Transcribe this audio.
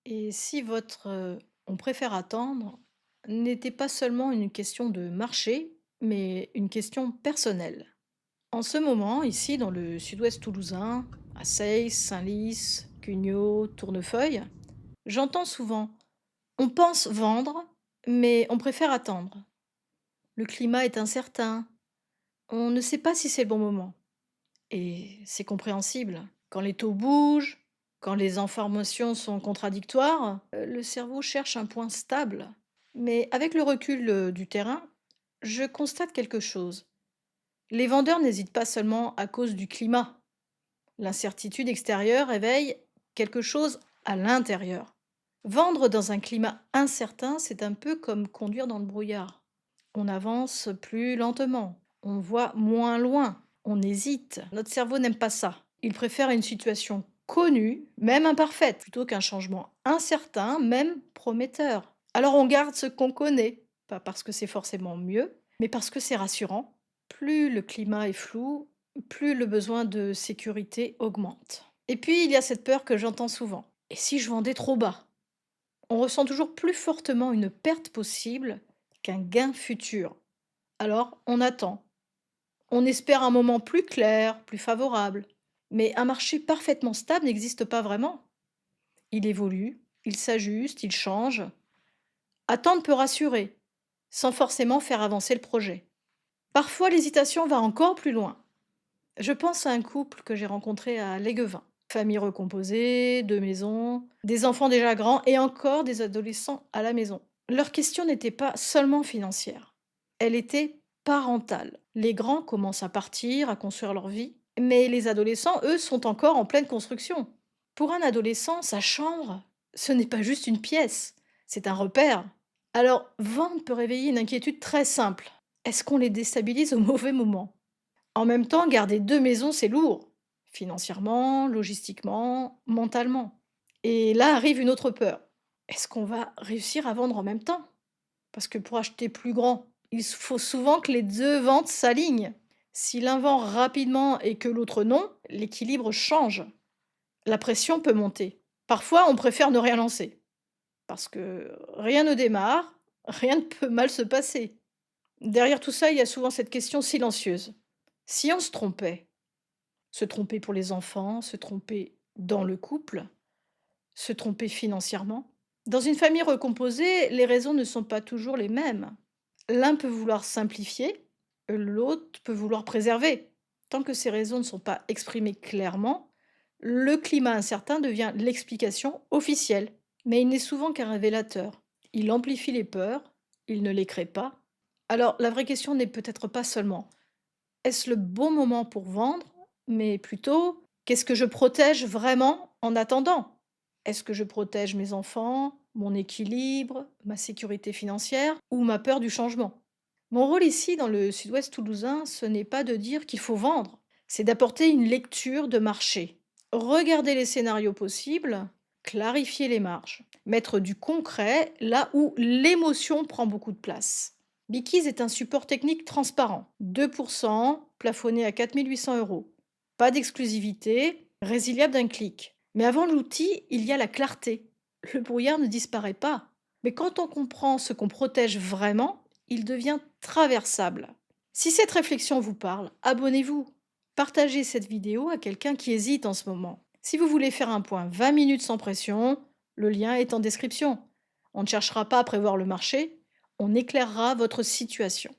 Et si on préfère attendre n'était pas seulement une question de marché, mais une question personnelle. En ce moment, ici dans le sud-ouest toulousain, à Seyss, Saint-Lys, Cugnot, Tournefeuille, j'entends souvent: on pense vendre, mais on préfère attendre. Le climat est incertain, on ne sait pas si c'est le bon moment. Et c'est compréhensible. Quand les taux bougent, quand les informations sont contradictoires, le cerveau cherche un point stable. Mais avec le recul du terrain, je constate quelque chose. Les vendeurs n'hésitent pas seulement à cause du climat. L'incertitude extérieure réveille quelque chose à l'intérieur. Vendre dans un climat incertain, c'est un peu comme conduire dans le brouillard. On avance plus lentement, on voit moins loin, on hésite. Notre cerveau n'aime pas ça. Il préfère une situation connue, même imparfaite, plutôt qu'un changement incertain, même prometteur. Alors on garde ce qu'on connaît, pas parce que c'est forcément mieux, mais parce que c'est rassurant. Plus le climat est flou, plus le besoin de sécurité augmente. Et puis il y a cette peur que j'entends souvent. Et si je vendais trop bas? On ressent toujours plus fortement une perte possible qu'un gain futur. Alors, on attend. On espère un moment plus clair, plus favorable. Mais un marché parfaitement stable n'existe pas vraiment. Il évolue, il s'ajuste, il change. Attendre peut rassurer, sans forcément faire avancer le projet. Parfois, l'hésitation va encore plus loin. Je pense à un couple que j'ai rencontré à Léguevin. Famille recomposée, deux maisons, des enfants déjà grands et encore des adolescents à la maison. Leur question n'était pas seulement financière, elle était parentale. Les grands commencent à partir, à construire leur vie, mais les adolescents, eux, sont encore en pleine construction. Pour un adolescent, sa chambre, ce n'est pas juste une pièce, c'est un repère. Alors, vendre peut réveiller une inquiétude très simple. Est-ce qu'on les déstabilise au mauvais moment? En même temps, garder 2 maisons, c'est lourd. Financièrement, logistiquement, mentalement. Et là arrive une autre peur. Est-ce qu'on va réussir à vendre en même temps? Parce que pour acheter plus grand, il faut souvent que les 2 ventes s'alignent. Si l'un vend rapidement et que l'autre non, l'équilibre change. La pression peut monter. Parfois, on préfère ne rien lancer. Parce que rien ne démarre, rien ne peut mal se passer. Derrière tout ça, il y a souvent cette question silencieuse. Si on se trompait? Se tromper pour les enfants, se tromper dans le couple, se tromper financièrement. Dans une famille recomposée, les raisons ne sont pas toujours les mêmes. L'un peut vouloir simplifier, l'autre peut vouloir préserver. Tant que ces raisons ne sont pas exprimées clairement, le climat incertain devient l'explication officielle. Mais il n'est souvent qu'un révélateur. Il amplifie les peurs, il ne les crée pas. Alors la vraie question n'est peut-être pas seulement: est-ce le bon moment pour vendre? Mais plutôt, qu'est-ce que je protège vraiment en attendant? Est-ce que je protège mes enfants, mon équilibre, ma sécurité financière ou ma peur du changement? Mon rôle ici, dans le sud-ouest toulousain, ce n'est pas de dire qu'il faut vendre, c'est d'apporter une lecture de marché. Regarder les scénarios possibles, clarifier les marges, mettre du concret là où l'émotion prend beaucoup de place. Bikiz est un support technique transparent, 2%, plafonné à 4 800 euros. Pas d'exclusivité, résiliable d'un clic. Mais avant l'outil, il y a la clarté. Le brouillard ne disparaît pas. Mais quand on comprend ce qu'on protège vraiment, il devient traversable. Si cette réflexion vous parle, abonnez-vous. Partagez cette vidéo à quelqu'un qui hésite en ce moment. Si vous voulez faire un point 20 minutes sans pression, le lien est en description. On ne cherchera pas à prévoir le marché, on éclairera votre situation.